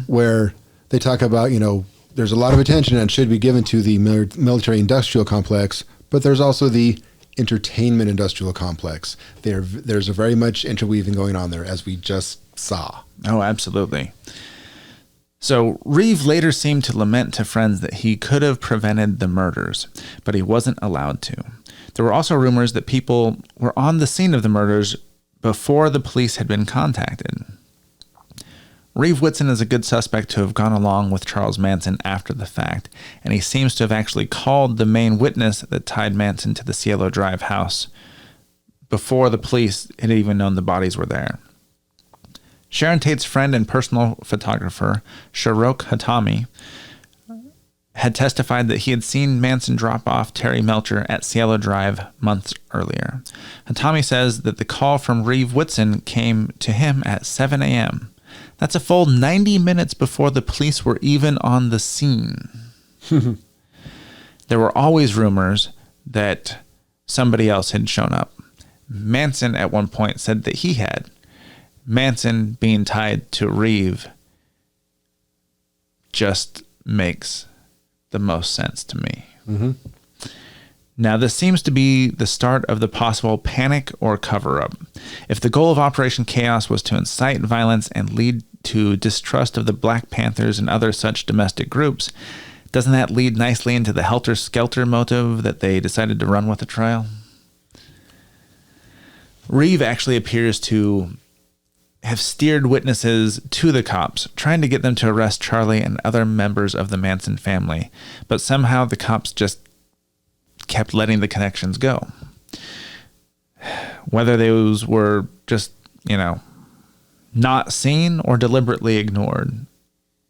where they talk about, you know, there's a lot of attention that should be given to the military industrial complex, but there's also the entertainment industrial complex. There's a very much interweaving going on there, as we just saw. Oh, absolutely. So Reeve later seemed to lament to friends that he could have prevented the murders, but he wasn't allowed to. There were also rumors that people were on the scene of the murders before the police had been contacted. Reeve Whitson is a good suspect to have gone along with Charles Manson after the fact, and he seems to have actually called the main witness that tied Manson to the Cielo Drive house before the police had even known the bodies were there. Sharon Tate's friend and personal photographer, Shirok Hatami, had testified that he had seen Manson drop off Terry Melcher at Cielo Drive months earlier. Hatami says that the call from Reeve Whitson came to him at 7 a.m., That's a full 90 minutes before the police were even on the scene. There were always rumors that somebody else had shown up. Manson at one point said that he had. Manson being tied to Reeve just makes the most sense to me. Mm-hmm. Now, this seems to be the start of the possible panic or cover-up. If the goal of Operation Chaos was to incite violence and lead to distrust of the Black Panthers and other such domestic groups, doesn't that lead nicely into the helter-skelter motive that they decided to run with the trial? Reeve actually appears to have steered witnesses to the cops, trying to get them to arrest Charlie and other members of the Manson family, but somehow the cops just kept letting the connections go. Whether those were just, not seen or deliberately ignored,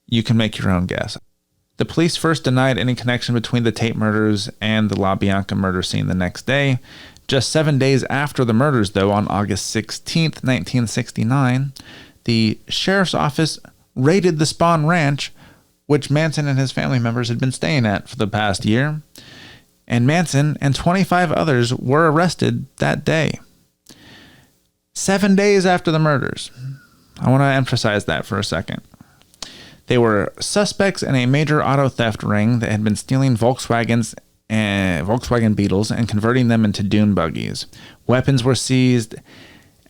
you can make your own guess. The police first denied any connection between the Tate murders and the La Bianca murder scene the next day. Just 7 days after the murders, though, on August 16th, 1969, the sheriff's office raided the Spahn Ranch, which Manson and his family members had been staying at for the past year. And Manson and 25 others were arrested that day. 7 days after the murders. I want to emphasize that for a second. They were suspects in a major auto theft ring that had been stealing Volkswagen Beetles and converting them into dune buggies. Weapons were seized,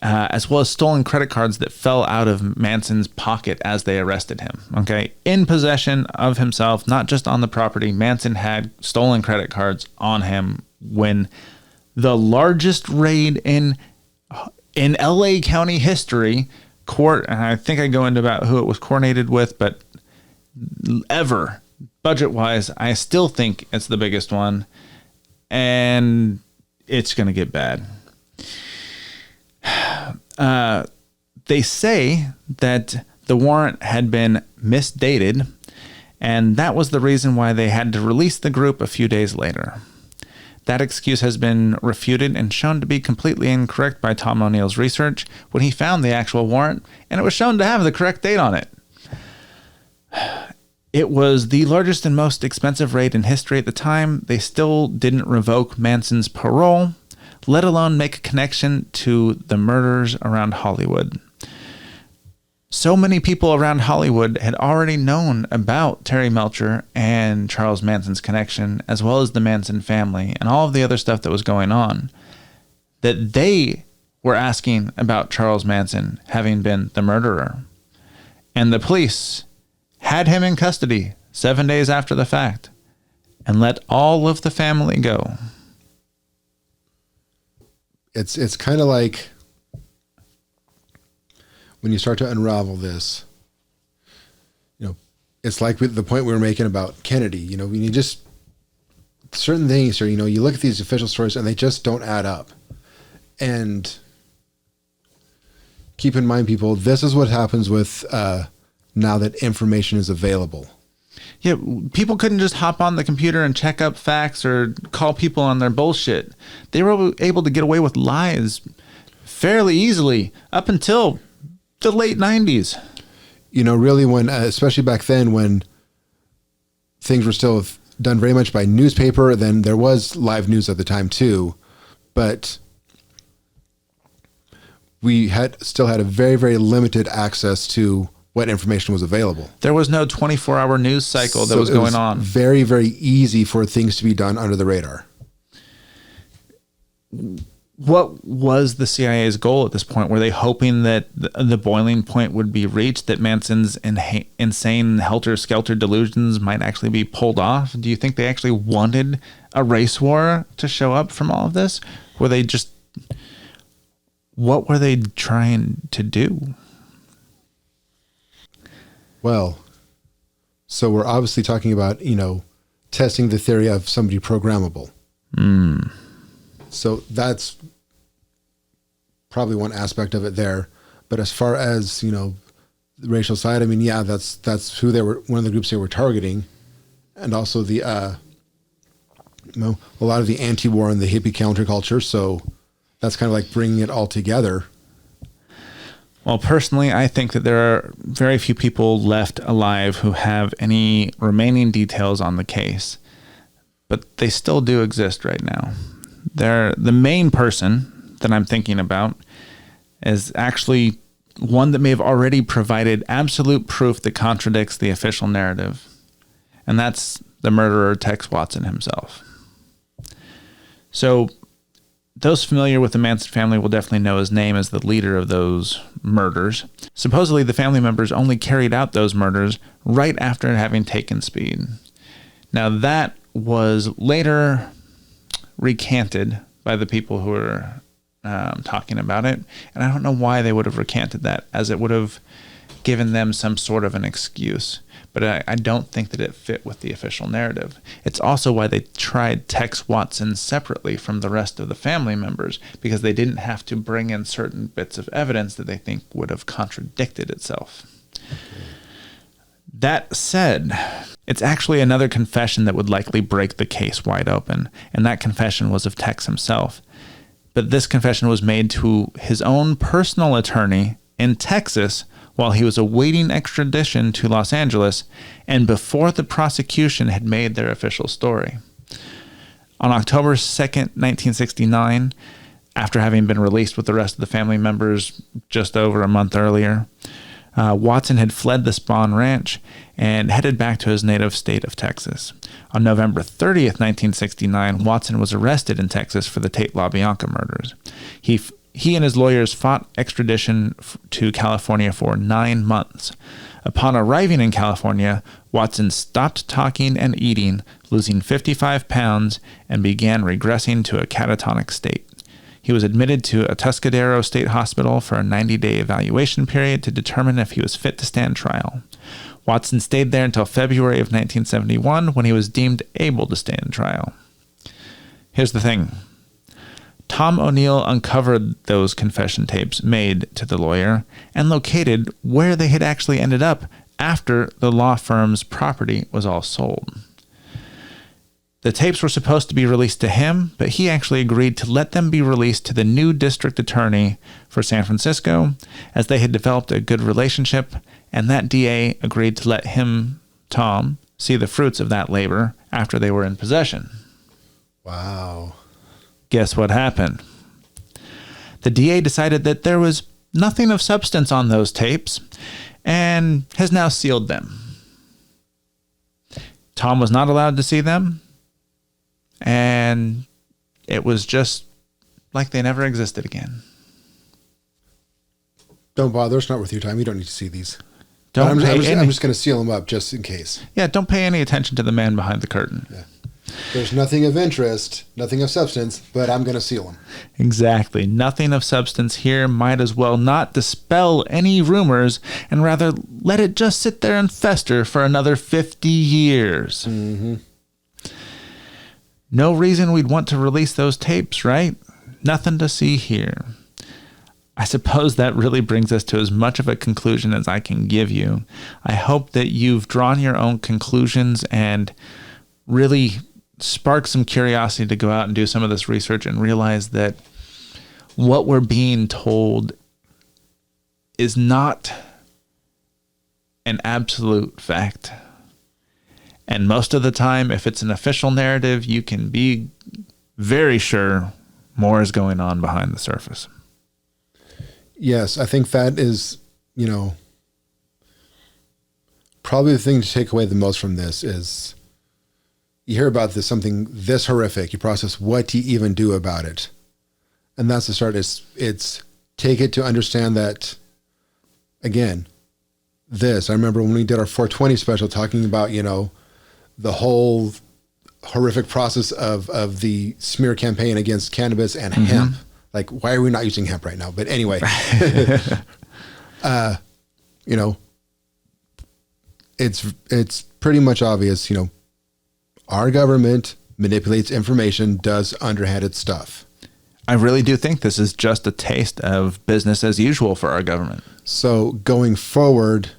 as well as stolen credit cards that fell out of Manson's pocket as they arrested him. Okay, in possession of himself, not just on the property. Manson had stolen credit cards on him when the largest raid in LA County history, and I think I go into about who it was coordinated with, but ever, budget-wise, I still think it's the biggest one, and it's going to get bad. They say that the warrant had been misdated, and that was the reason why they had to release the group a few days later. That excuse has been refuted and shown to be completely incorrect by Tom O'Neill's research when he found the actual warrant, and it was shown to have the correct date on it. It was the largest and most expensive raid in history at the time. They still didn't revoke Manson's parole, let alone make a connection to the murders around Hollywood. So many people around Hollywood had already known about Terry Melcher and Charles Manson's connection, as well as the Manson family and all of the other stuff that was going on, that they were asking about Charles Manson having been the murderer. And the police had him in custody 7 days after the fact and let all of the family go. It's kind of like when you start to unravel this, it's like the point we were making about Kennedy. When you just certain things, or you look at these official stories and they just don't add up. And keep in mind, people, this is what happens with now that information is available. Yeah, people couldn't just hop on the computer and check up facts or call people on their bullshit. They were able to get away with lies fairly easily up until the late 90s. Really, when especially back then, when things were still done very much by newspaper, then there was live news at the time too, but we still had a very, very limited access to what information was available. There was no 24-hour news cycle that was going on. Very, very easy for things to be done under the radar. What was the CIA's goal at this point? Were they hoping that the boiling point would be reached, that Manson's insane helter-skelter delusions might actually be pulled off? Do you think they actually wanted a race war to show up from all of this? What were they trying to do? Well, so we're obviously talking about, testing the theory of somebody programmable. So that's probably one aspect of it there. But as far as, the racial side, that's who they were, one of the groups they were targeting. And also the, a lot of the anti-war and the hippie counterculture. So that's kind of like bringing it all together. Well, personally, I think that there are very few people left alive who have any remaining details on the case, but they still do exist right now. The main person that I'm thinking about is actually one that may have already provided absolute proof that contradicts the official narrative, and that's the murderer Tex Watson himself. So those familiar with the Manson family will definitely know his name as the leader of those murders. Supposedly, the family members only carried out those murders right after having taken speed. Now, that was later recanted by the people who were talking about it, and I don't know why they would have recanted that, as it would have given them some sort of an excuse. But I don't think that it fit with the official narrative. It's also why they tried Tex Watson separately from the rest of the family members, because they didn't have to bring in certain bits of evidence that they think would have contradicted itself. Okay. That said, it's actually another confession that would likely break the case wide open, and that confession was of Tex himself. But this confession was made to his own personal attorney in Texas while he was awaiting extradition to Los Angeles and before the prosecution had made their official story. On October 2nd, 1969, after having been released with the rest of the family members just over a month earlier, Watson had fled the Spahn Ranch and headed back to his native state of Texas. On November 30th, 1969, Watson was arrested in Texas for the Tate LaBianca murders. He and his lawyers fought extradition to California for 9 months. Upon arriving in California, Watson stopped talking and eating, losing 55 pounds, and began regressing to a catatonic state. He was admitted to a Tuscadero State Hospital for a 90-day evaluation period to determine if he was fit to stand trial. Watson stayed there until February of 1971, when he was deemed able to stand trial. Here's the thing. Tom O'Neill uncovered those confession tapes made to the lawyer and located where they had actually ended up after the law firm's property was all sold. The tapes were supposed to be released to him, but he actually agreed to let them be released to the new district attorney for San Francisco, as they had developed a good relationship, and that DA agreed to let him, Tom, see the fruits of that labor after they were in possession. Wow. Guess what happened? The DA decided that there was nothing of substance on those tapes and has now sealed them. Tom was not allowed to see them, and it was just like they never existed again. Don't bother. It's not worth your time. You don't need to see these. I'm just going to seal them up just in case. Yeah, don't pay any attention to the man behind the curtain. Yeah. There's nothing of interest, nothing of substance, but I'm going to seal them. Exactly. Nothing of substance here. Might as well not dispel any rumors and rather let it just sit there and fester for another 50 years. Mm-hmm. No reason we'd want to release those tapes, right? Nothing to see here. I suppose that really brings us to as much of a conclusion as I can give you. I hope that you've drawn your own conclusions and really sparked some curiosity to go out and do some of this research and realize that what we're being told is not an absolute fact. And most of the time, if it's an official narrative, you can be very sure more is going on behind the surface. Yes, I think that is, probably the thing to take away the most from this is you hear about something this horrific, you process what do you even do about it? And that's the start. It's take it to understand that, again, I remember when we did our 420 special talking about, the whole horrific process of the smear campaign against cannabis and hemp. Like, why are we not using hemp right now? But anyway, it's pretty much obvious, our government manipulates information, does underhanded stuff. I really do think this is just a taste of business as usual for our government. So going forward,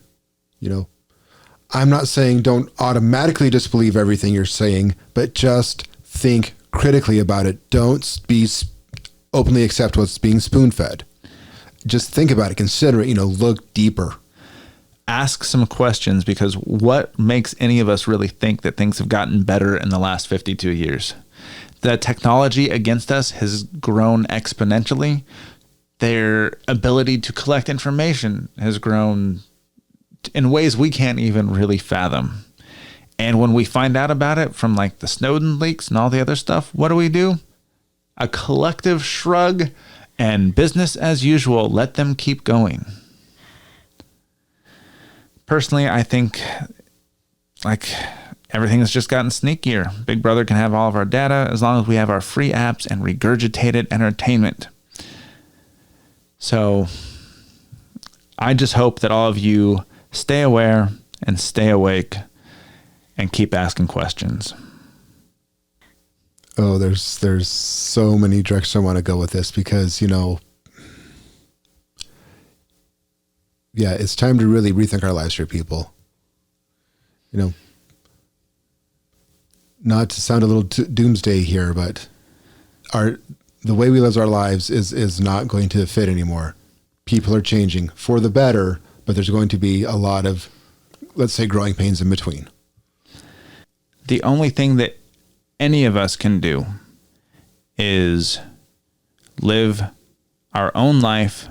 I'm not saying don't automatically disbelieve everything you're saying, but just think critically about it. Don't be openly accept what's being spoon-fed. Just think about it, consider it, look deeper. Ask some questions, because what makes any of us really think that things have gotten better in the last 52 years? The technology against us has grown exponentially. Their ability to collect information has grown in ways we can't even really fathom. And when we find out about it from like the Snowden leaks and all the other stuff, what do? A collective shrug and business as usual. Let them keep going. Personally, I think everything has just gotten sneakier. Big Brother can have all of our data as long as we have our free apps and regurgitated entertainment. So I just hope that all of you stay aware and stay awake and keep asking questions. Oh, there's so many directions I want to go with this because, it's time to really rethink our lives here, people. Not to sound a little doomsday here, but the way we live our lives is not going to fit anymore. People are changing for the better, but there's going to be a lot of, let's say, growing pains in between. The only thing that any of us can do is live our own life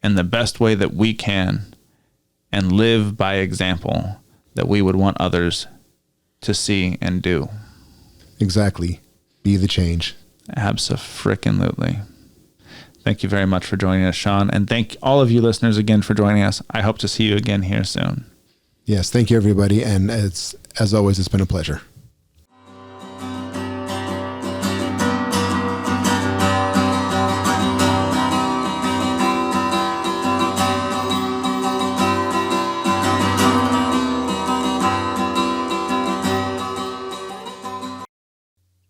in the best way that we can and live by example that we would want others to see and do. Exactly. Be the change. Abso-frickin-lutely. Thank you very much for joining us, Shawn. And thank all of you listeners again for joining us. I hope to see you again here soon. Yes, thank you, everybody. And as always, it's been a pleasure.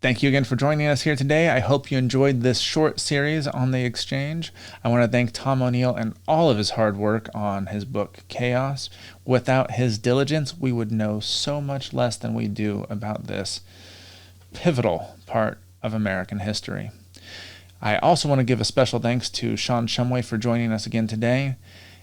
Thank you again for joining us here today. I hope you enjoyed this short series on the exchange. I want to thank Tom O'Neill and all of his hard work on his book, Chaos. Without his diligence, we would know so much less than we do about this pivotal part of American history. I also want to give a special thanks to Shawn Shumway for joining us again today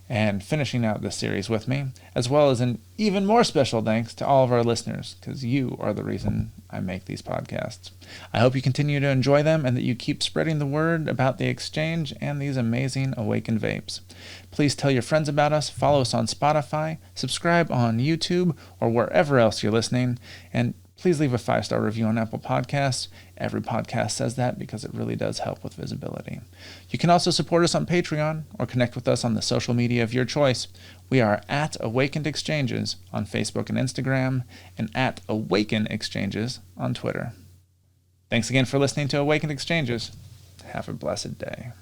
and finishing out this series with me, as well as an even more special thanks to all of our listeners, because you are the reason I make these podcasts. I hope you continue to enjoy them and that you keep spreading the word about the exchange and these amazing Awakened Vapes. Please tell your friends about us, follow us on Spotify, subscribe on YouTube or wherever else you're listening, and please leave a 5-star review on Apple Podcasts. Every podcast says that because it really does help with visibility. You can also support us on Patreon or connect with us on the social media of your choice. We are at Awakened Exchanges on Facebook and Instagram and at Awaken Exchanges on Twitter. Thanks again for listening to Awakened Exchanges. Have a blessed day.